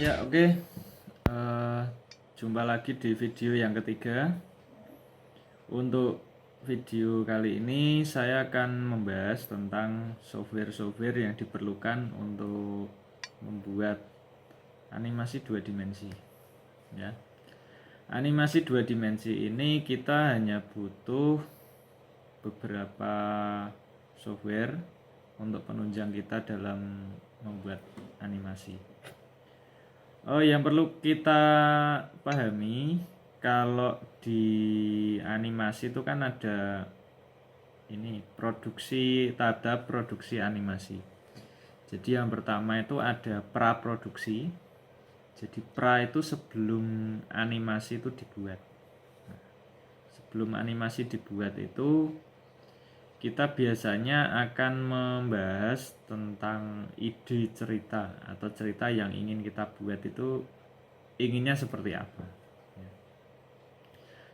Ya, oke. Eh, Jumpa lagi di video yang ketiga. Untuk video kali ini saya akan membahas tentang software-software yang diperlukan untuk membuat animasi dua dimensi. Ya, animasi dua dimensi ini kita hanya butuh beberapa software untuk penunjang kita dalam membuat animasi. Oh, yang perlu kita pahami kalau di animasi itu kan ada ini produksi, tahap produksi animasi. Jadi yang pertama itu ada praproduksi. Jadi pra itu sebelum animasi itu dibuat. Sebelum animasi dibuat itu kita biasanya akan membahas tentang ide cerita atau cerita yang ingin kita buat itu inginnya seperti apa.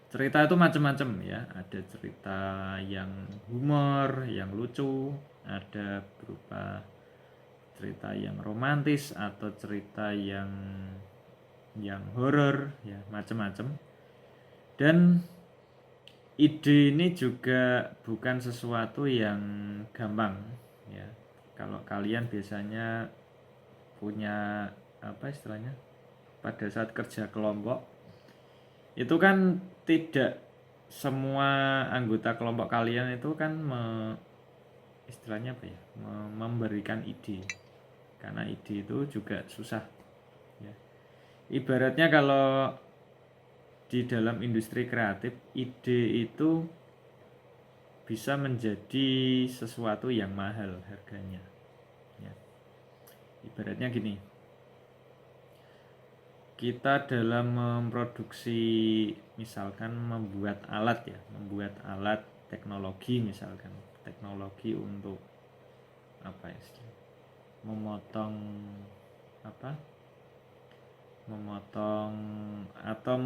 Cerita itu macam-macam ya, ada cerita yang humor, yang lucu, ada berupa cerita yang romantis atau cerita yang horor ya, macam-macam. Dan ide ini juga bukan sesuatu yang gampang ya. Kalau kalian biasanya punya apa istilahnya pada saat kerja kelompok itu kan tidak semua anggota kelompok kalian itu kan istilahnya apa ya, memberikan ide, karena ide itu juga susah ya. Ibaratnya kalau di dalam industri kreatif ide itu bisa menjadi sesuatu yang mahal harganya ya. Ibaratnya gini, kita dalam memproduksi misalkan membuat alat ya, membuat alat teknologi, misalkan teknologi untuk apa ya, memotong apa, memotong atau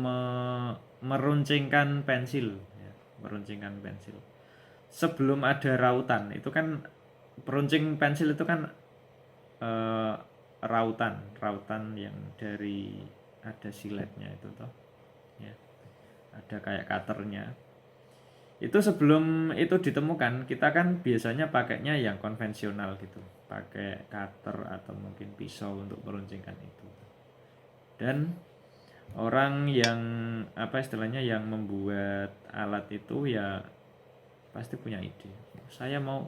meruncingkan pensil ya, meruncingkan pensil sebelum ada rautan itu kan, peruncing pensil itu kan eh, rautan rautan yang dari ada siletnya itu toh ya, ada kayak cutternya. Itu sebelum itu ditemukan kita kan biasanya pakainya yang konvensional gitu, pakai cutter atau mungkin pisau untuk meruncingkan itu. Dan orang yang apa istilahnya yang membuat alat itu ya pasti punya ide, saya mau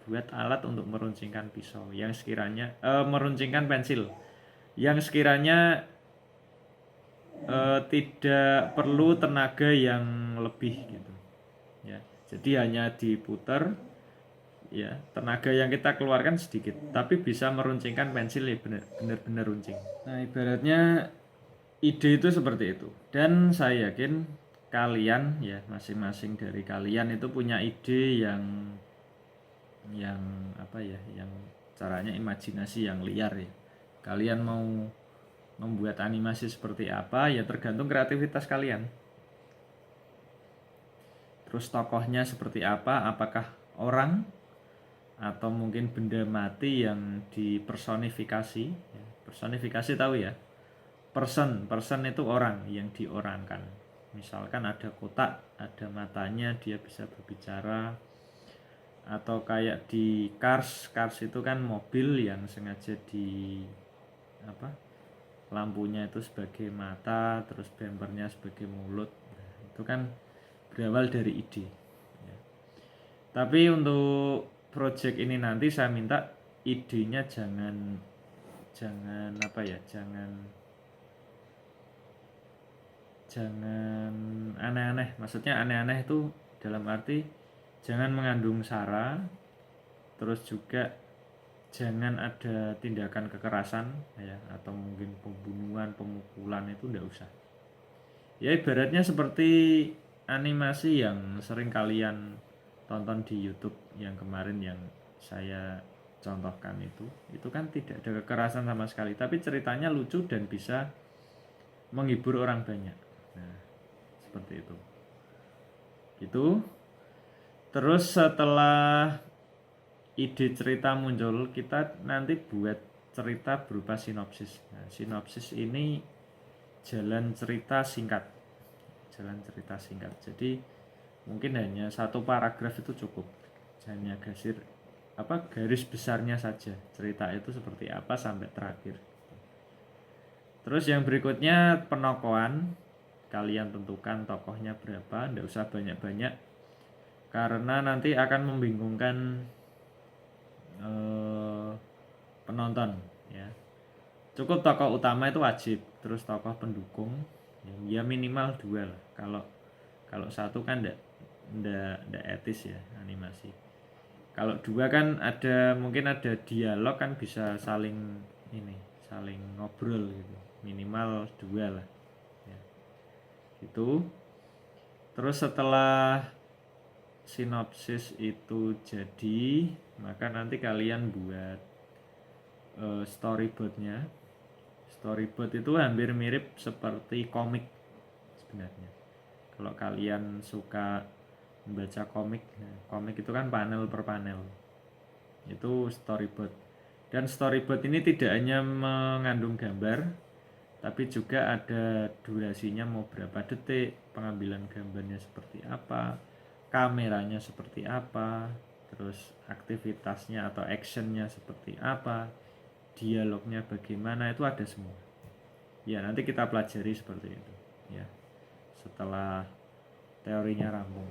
buat alat untuk meruncingkan pisau yang sekiranya meruncingkan pensil yang sekiranya tidak perlu tenaga yang lebih gitu ya. Jadi hanya diputar ya, tenaga yang kita keluarkan sedikit tapi bisa meruncingkan pensil ya, benar-benar runcing. Nah, ibaratnya ide itu seperti itu. Dan saya yakin kalian ya, masing-masing dari kalian itu punya ide yang apa ya, yang caranya imajinasi yang liar ya. Kalian mau membuat animasi seperti apa ya, tergantung kreativitas kalian. Terus tokohnya seperti apa, apakah orang atau mungkin benda mati yang dipersonifikasi ya. Personifikasi tahu ya, person itu orang yang diorangkan. Misalkan ada kotak, ada matanya, dia bisa berbicara. Atau kayak di Cars itu kan mobil yang sengaja di apa, lampunya itu sebagai mata, terus bempernya sebagai mulut. Nah, itu kan berawal dari ide ya. Tapi untuk project ini nanti saya minta idenya jangan jangan apa ya, jangan aneh-aneh. Maksudnya aneh-aneh itu dalam arti jangan mengandung sara, terus juga jangan ada tindakan kekerasan ya, atau mungkin pembunuhan, pemukulan, itu enggak usah. Ya ibaratnya seperti animasi yang sering kalian tonton di YouTube yang kemarin yang saya contohkan itu kan tidak ada kekerasan sama sekali, tapi ceritanya lucu dan bisa menghibur orang banyak. Nah, seperti itu. Gitu. Terus setelah ide cerita muncul, kita nanti buat cerita berupa sinopsis. Nah, sinopsis ini jalan cerita singkat. Jadi mungkin hanya satu paragraf itu cukup. Hanya garis besarnya saja. Cerita itu seperti apa sampai terakhir. Terus yang berikutnya penokohan. Kalian tentukan tokohnya berapa, tidak usah banyak-banyak. Karena nanti akan membingungkan penonton ya. Cukup tokoh utama itu wajib, terus tokoh pendukung ya minimal 2 lah. Kalau satu kan ndak etis ya animasi. Kalau 2 kan mungkin ada dialog, kan bisa saling ngobrol gitu. Minimal 2 lah. Ya. Gitu. Terus setelah sinopsis itu jadi, maka nanti kalian buat storyboardnya. Storyboard itu hampir mirip seperti komik sebenarnya. Kalau kalian suka membaca komik itu kan panel per panel, itu storyboard. Dan storyboard ini tidak hanya mengandung gambar, tapi juga ada durasinya, mau berapa detik, pengambilan gambarnya seperti apa, kameranya seperti apa, terus aktivitasnya atau actionnya seperti apa, dialognya bagaimana, itu ada semua. Ya nanti kita pelajari seperti itu ya, setelah teorinya rampung.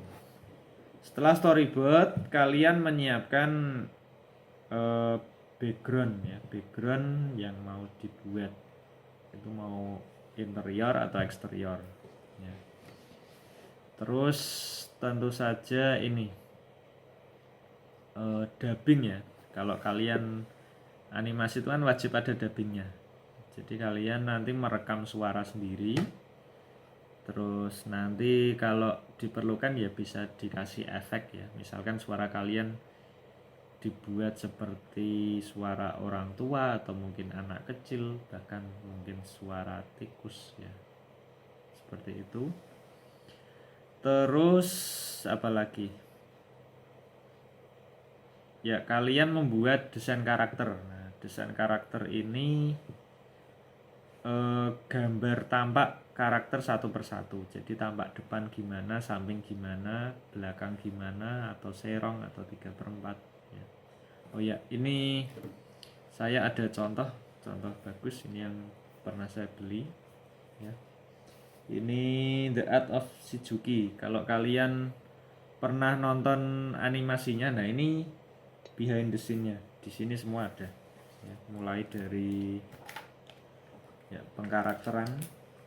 Setelah storyboard, kalian menyiapkan background yang mau dibuat, itu mau interior atau eksterior ya. Terus tentu saja ini dubbing ya. Kalau kalian animasi itu kan wajib ada dubbingnya. Jadi kalian nanti merekam suara sendiri. Terus nanti kalau diperlukan ya bisa dikasih efek ya. Misalkan suara kalian dibuat seperti suara orang tua atau mungkin anak kecil, bahkan mungkin suara tikus ya. Seperti itu. Terus apa lagi? Ya, kalian membuat desain karakter. Nah, desain karakter ini gambar tampak karakter satu persatu. Jadi tampak depan gimana, samping gimana, belakang gimana, atau serong atau 3/4 ya. Oh ya, ini saya ada contoh bagus ini yang pernah saya beli ya. Ini The Art of Shizuki. Kalau kalian pernah nonton animasinya, nah ini behind the scene-nya. Di sini semua ada. Ya, mulai dari ya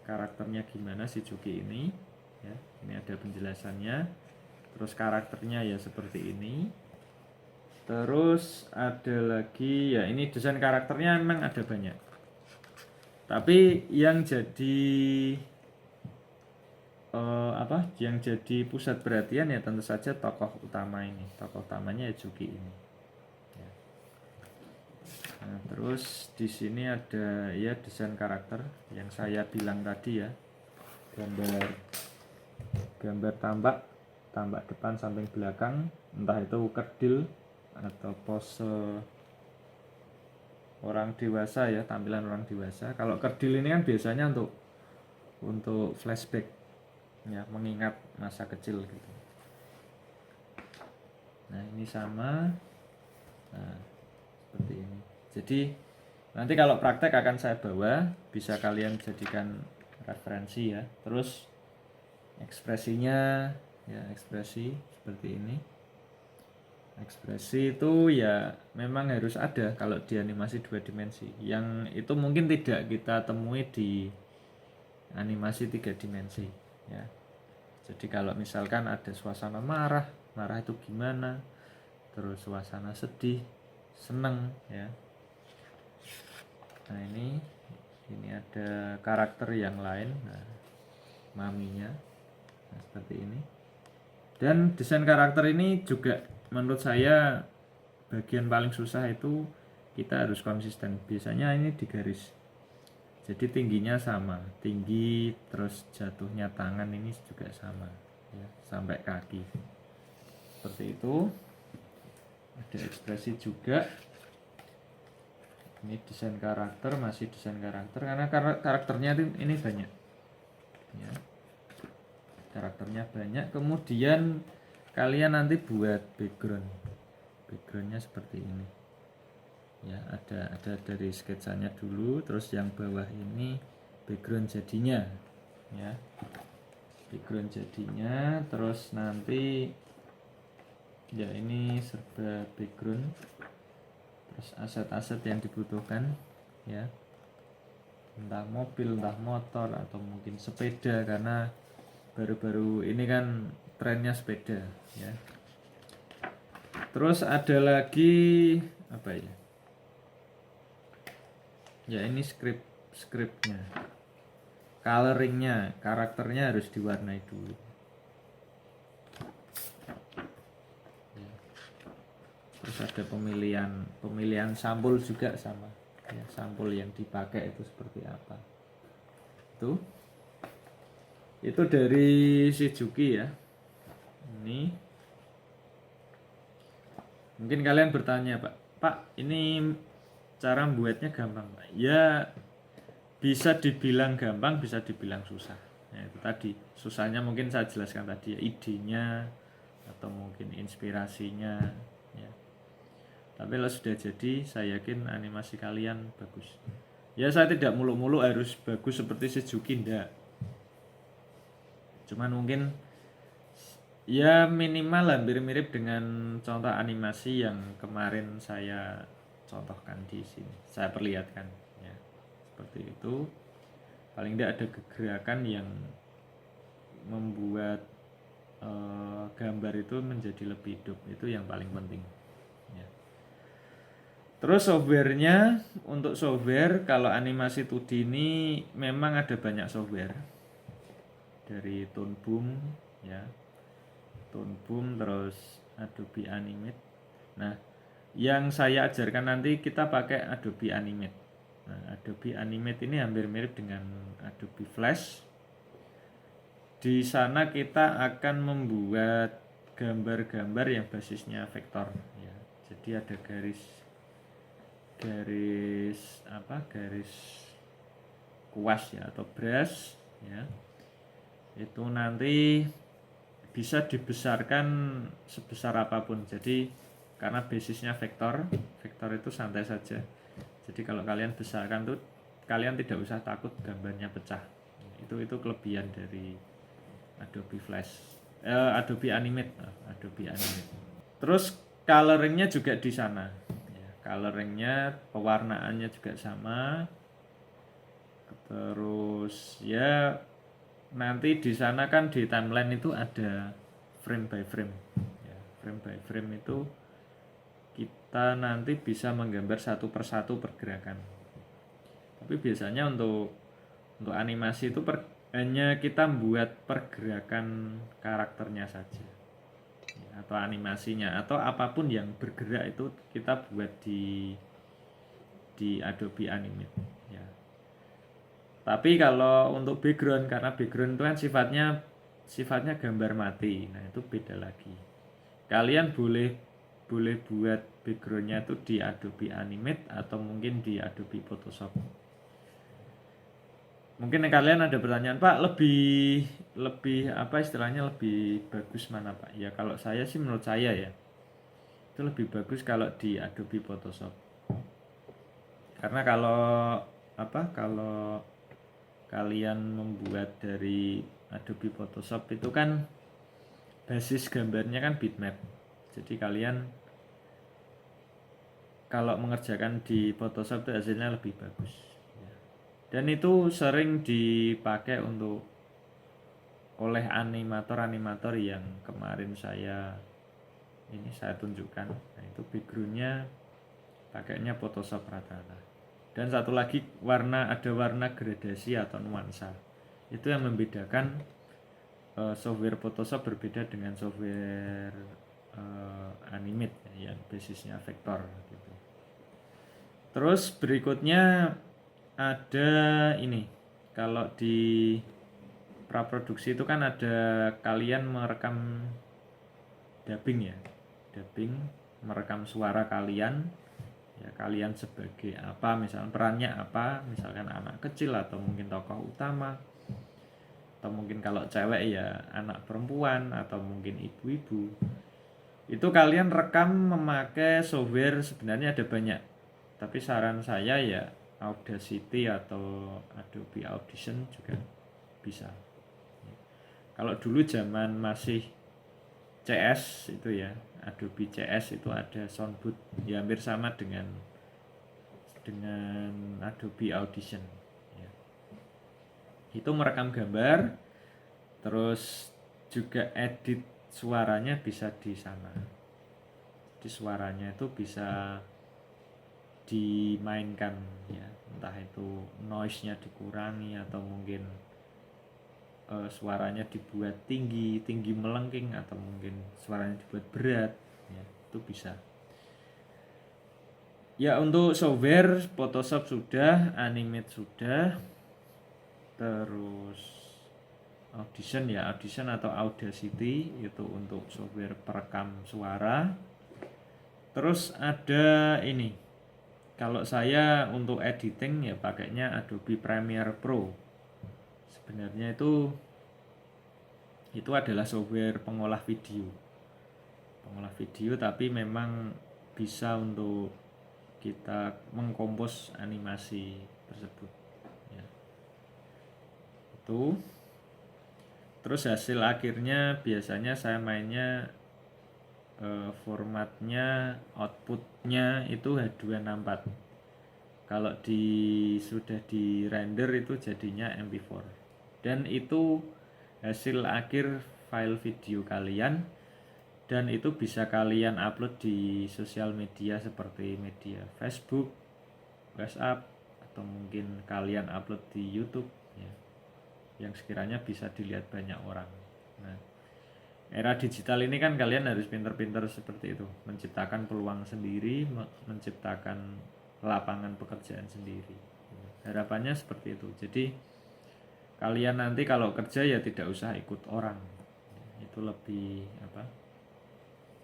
karakternya gimana Shizuki ini ya. Ini ada penjelasannya. Terus karakternya ya seperti ini. Terus ada lagi ya, ini desain karakternya memang ada banyak. Tapi yang jadi yang jadi pusat perhatian ya tentu saja tokoh utama ini. Tokoh utamanya Yuki ini. Ya. Nah, terus di sini ada ya desain karakter yang saya bilang tadi ya. Gambar tampak depan samping belakang, entah itu kerdil atau pose orang dewasa ya, tampilan orang dewasa. Kalau kerdil ini kan biasanya untuk flashback ya, mengingat masa kecil gitu. Nah ini sama, nah seperti ini. Jadi nanti kalau praktek akan saya bawa, bisa kalian jadikan referensi ya. Terus ekspresinya ya, ekspresi seperti ini. Ekspresi itu ya memang harus ada kalau di animasi 2 dimensi. Yang itu mungkin tidak kita temui di animasi 3 dimensi ya. Jadi kalau misalkan ada suasana marah itu gimana, terus suasana sedih, seneng ya. Nah ini ada karakter yang lain, nah, maminya, nah, seperti ini. Dan desain karakter ini juga menurut saya bagian paling susah, itu kita harus konsisten. Biasanya ini di garis, jadi tingginya sama, tinggi, terus jatuhnya tangan ini juga sama ya, sampai kaki seperti itu. Ada ekspresi juga Ini desain karakter, masih desain karakter karena karakternya ini banyak ya, karakternya banyak. Kemudian kalian nanti buat backgroundnya seperti ini ya, ada dari sketsanya dulu, terus yang bawah ini background jadinya ya, background jadinya. Terus nanti ya ini serba background, terus aset-aset yang dibutuhkan ya, entah mobil, entah motor, atau mungkin sepeda, karena baru-baru ini kan trennya sepeda ya. Terus ada lagi apa ya, ya ini scriptnya, coloringnya, karakternya harus diwarnai dulu ya. Terus ada pemilihan sampul juga sama ya, sampul yang dipakai itu seperti apa. Itu dari Shizuki ya. Ini mungkin kalian bertanya, Pak, ini cara membuatnya gampang, Pak? Ya bisa dibilang gampang, bisa dibilang susah ya. Itu tadi susahnya mungkin saya jelaskan tadi ya, idenya atau mungkin inspirasinya ya. Tapi kalau sudah jadi, saya yakin animasi kalian bagus ya. Saya tidak muluk-muluk harus bagus seperti Shizuki, enggak, cuman mungkin ya minimal hampir mirip dengan contoh animasi yang kemarin saya contohkan di sini, saya perlihatkan ya, seperti itu. Paling tidak ada gerakan yang membuat gambar itu menjadi lebih hidup, itu yang paling penting ya. Terus softwarenya, untuk software kalau animasi 2D ini memang ada banyak software, dari Toon Boom ya, Toon Boom, terus Adobe Animate. Nah, yang saya ajarkan nanti kita pakai Adobe Animate. Nah, Adobe Animate ini hampir mirip dengan Adobe Flash. Di sana kita akan membuat gambar-gambar yang basisnya vektor ya. Jadi ada garis kuas ya, atau brush ya. Itu nanti bisa dibesarkan sebesar apapun. Jadi karena basisnya vektor itu santai saja. Jadi kalau kalian besarkan tuh, kalian tidak usah takut gambarnya pecah. Itu kelebihan dari Adobe Flash, Adobe Animate. Terus coloringnya juga di sana. Ya, coloringnya, pewarnaannya juga sama. Terus ya nanti di sana kan di timeline itu ada frame by frame ya, frame by frame itu kita nanti bisa menggambar satu persatu pergerakan. Tapi biasanya untuk animasi itu hanya kita membuat pergerakan karakternya saja ya, atau animasinya, atau apapun yang bergerak itu kita buat di Adobe Animate ya. Tapi kalau untuk background, karena background itu kan sifatnya gambar mati, nah itu beda lagi. Kalian boleh buat backgroundnya itu di Adobe Animate atau mungkin di Adobe Photoshop. Mungkin kalian ada pertanyaan, Pak, lebih apa istilahnya, lebih bagus mana, Pak? Ya kalau saya sih, menurut saya ya, itu lebih bagus kalau di Adobe Photoshop. Karena kalau kalian membuat dari Adobe Photoshop itu kan basis gambarnya kan bitmap. Jadi kalian kalau mengerjakan di Photoshop itu hasilnya lebih bagus. Dan itu sering dipakai oleh animator yang kemarin saya tunjukkan. Nah, itu backgroundnya pakainya Photoshop rata-rata. Dan satu lagi, ada warna gradasi atau nuansa. Itu yang membedakan software Photoshop berbeda dengan software Animate yang basisnya vektor gitu. Terus berikutnya ada ini, kalau di praproduksi itu kan ada kalian merekam dubbing, merekam suara kalian Ya, kalian sebagai apa, misalnya perannya apa, misalkan anak kecil atau mungkin tokoh utama, atau mungkin kalau cewek ya anak perempuan atau mungkin ibu-ibu. Itu kalian rekam memakai software, sebenarnya ada banyak. Tapi saran saya ya Audacity atau Adobe Audition juga bisa. Kalau dulu zaman masih CS itu ya, Adobe CS itu ada soundboard, ya hampir sama dengan Adobe Audition ya. Itu merekam gambar, terus juga edit suaranya bisa di sana. Di suaranya itu bisa dimainkan ya, entah itu noise-nya dikurangi atau mungkin suaranya dibuat tinggi melengking, atau mungkin suaranya dibuat berat ya, itu bisa. Ya, untuk software Photoshop sudah, Animate sudah, terus Audition ya, Audition atau Audacity itu untuk software perekam suara. Terus ada ini, kalau saya untuk editing ya pakainya Adobe Premiere Pro. Sebenarnya itu adalah software pengolah video. Pengolah video, tapi memang bisa untuk kita mengkompos animasi tersebut ya. Itu terus hasil akhirnya biasanya saya mainnya formatnya, outputnya itu H264. Kalau sudah di render itu jadinya MP4, dan itu hasil akhir file video kalian, dan itu bisa kalian upload di sosial media seperti media Facebook, WhatsApp, atau mungkin kalian upload di YouTube ya, yang sekiranya bisa dilihat banyak orang. Nah, era digital ini kan kalian harus pintar-pintar seperti itu, menciptakan peluang sendiri, menciptakan lapangan pekerjaan sendiri. Harapannya seperti itu. Jadi kalian nanti kalau kerja ya tidak usah ikut orang. Itu lebih apa?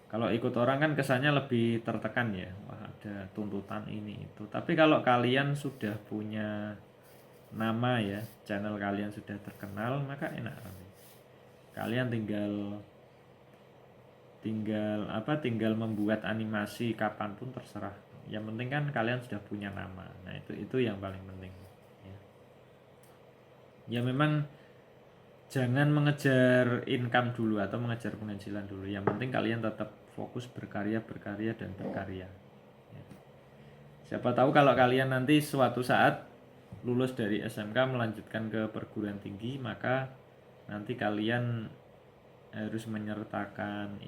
Kalau ikut orang kan kesannya lebih tertekan ya. Wah, ada tuntutan ini itu. Tapi kalau kalian sudah punya nama ya, channel kalian sudah terkenal, maka enak nanti. Kalian tinggal membuat animasi kapanpun terserah. Yang penting kan kalian sudah punya nama. Nah, itu yang paling penting ya. Ya memang jangan mengejar income dulu atau mengejar penghasilan dulu. Yang penting kalian tetap fokus berkarya dan berkarya ya. Siapa tahu kalau kalian nanti suatu saat lulus dari SMK melanjutkan ke perguruan tinggi, maka nanti kalian harus menyertakan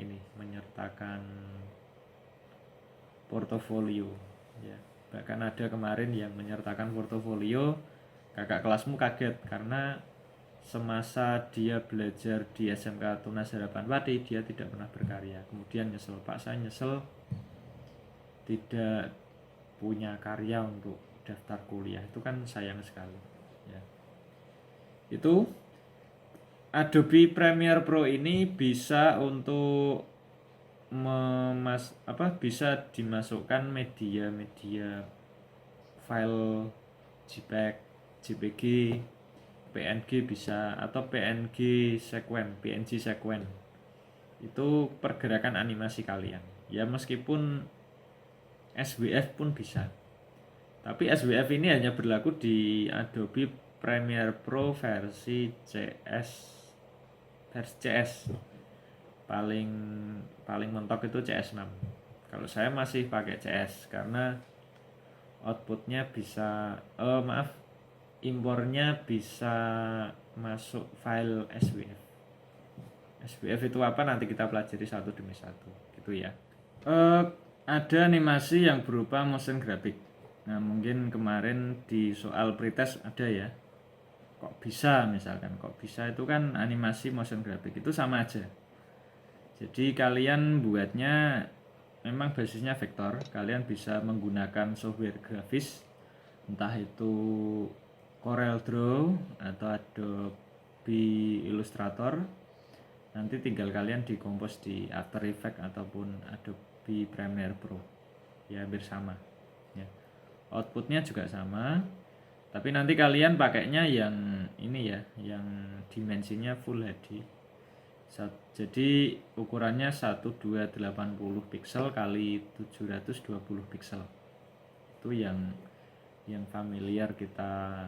portofolio ya. Bahkan ada kemarin yang menyertakan portofolio, kakak kelasmu kaget karena semasa dia belajar di SMK Tunas Harapan Pati dia tidak pernah berkarya. Kemudian nyesel, Pak saya nyesel tidak punya karya untuk daftar kuliah, itu kan sayang sekali ya. Itu Adobe Premiere Pro ini bisa untuk bisa dimasukkan media file JPEG, JPG, PNG bisa, atau PNG sequence. Itu pergerakan animasi kalian. Ya meskipun SWF pun bisa. Tapi SWF ini hanya berlaku di Adobe Premiere Pro versi CS. Paling mentok itu CS6. Kalau saya masih pakai CS karena outputnya bisa impornya bisa masuk file SWF. SWF itu apa nanti kita pelajari satu demi satu gitu ya. Ada animasi yang berupa motion graphic. Nah, mungkin kemarin di soal pretest ada ya. Kok bisa itu kan animasi motion graphic, itu sama aja. Jadi kalian buatnya memang basisnya vektor. Kalian bisa menggunakan software grafis, entah itu Corel Draw atau Adobe Illustrator. Nanti tinggal kalian dikompos di After Effects ataupun Adobe Premiere Pro. Ya hampir sama. ya. Outputnya juga sama, tapi nanti kalian pakainya yang ini ya, yang dimensinya Full HD. Jadi ukurannya 1280 pixel kali 720 pixel. Itu yang familiar kita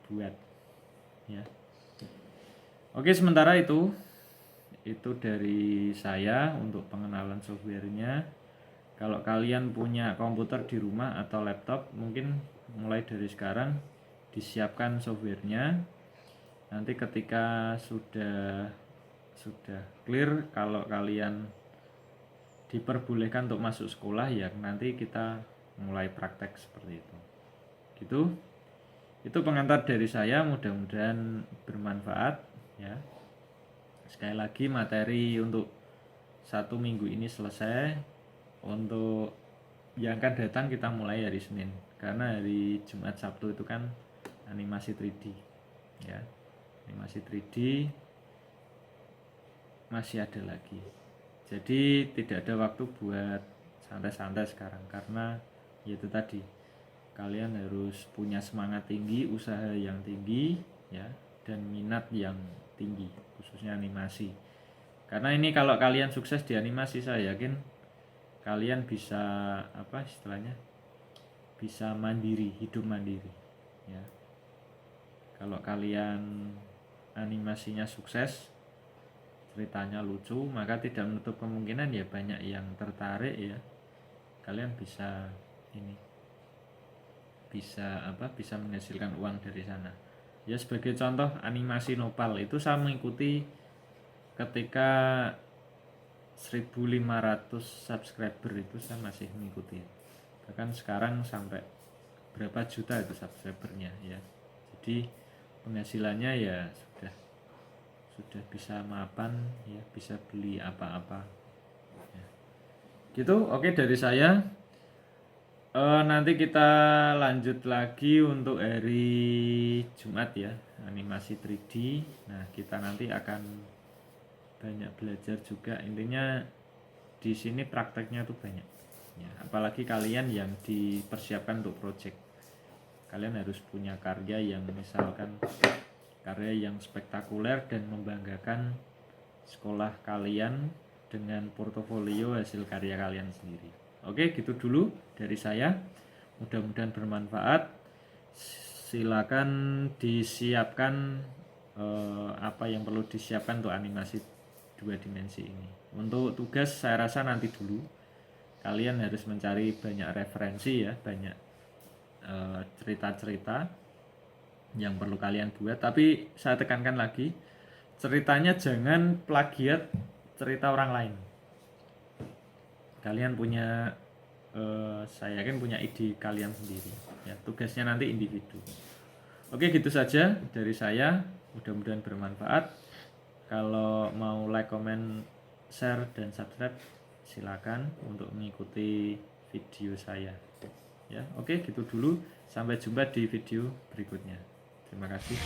buat ya. Oke, sementara itu dari saya untuk pengenalan softwarenya. Kalau kalian punya komputer di rumah atau laptop, mungkin mulai dari sekarang disiapkan softwarenya. Nanti ketika sudah clear, kalau kalian diperbolehkan untuk masuk sekolah, ya nanti kita mulai praktek seperti itu. Gitu. Itu pengantar dari saya, mudah-mudahan bermanfaat ya. Sekali lagi materi untuk 1 minggu ini selesai. Untuk yang akan datang kita mulai hari Senin, karena hari Jumat Sabtu itu kan animasi 3D ya. Animasi 3D masih ada lagi. Jadi tidak ada waktu buat santai-santai sekarang, karena yaitu tadi, kalian harus punya semangat tinggi, usaha yang tinggi ya, dan minat yang tinggi, khususnya animasi. Karena ini kalau kalian sukses di animasi, saya yakin kalian bisa bisa mandiri, hidup mandiri ya. Kalau kalian animasinya sukses, ceritanya lucu, maka tidak menutup kemungkinan ya banyak yang tertarik ya. Kalian bisa bisa menghasilkan uang dari sana. Ya sebagai contoh, animasi Nopal itu saya mengikuti ketika 1.500 subscriber itu saya masih mengikuti. Bahkan sekarang sampai berapa juta itu subscribernya ya. Jadi penghasilannya ya sudah bisa mapan ya, bisa beli apa-apa ya. Gitu. Oke, dari saya. Nanti kita lanjut lagi untuk hari Jumat ya, animasi 3D. Nah, kita nanti akan banyak belajar juga. Intinya di sini prakteknya tuh banyak ya, apalagi kalian yang dipersiapkan untuk project. Kalian harus punya karya yang misalkan karya yang spektakuler dan membanggakan sekolah kalian dengan portofolio hasil karya kalian sendiri. Oke, gitu dulu dari saya, mudah-mudahan bermanfaat. Silakan disiapkan apa yang perlu disiapkan untuk animasi 2 dimensi ini. Untuk tugas saya rasa nanti dulu kalian harus mencari banyak referensi ya, banyak cerita-cerita yang perlu kalian buat. Tapi saya tekankan lagi, ceritanya jangan plagiat cerita orang lain. Kalian punya saya yakin punya ide kalian sendiri ya. Tugasnya nanti individu. Oke, gitu saja dari saya, mudah-mudahan bermanfaat. Kalau mau like, comment, share, dan subscribe, silakan untuk mengikuti video saya ya. Oke, gitu dulu, sampai jumpa di video berikutnya. Terima kasih.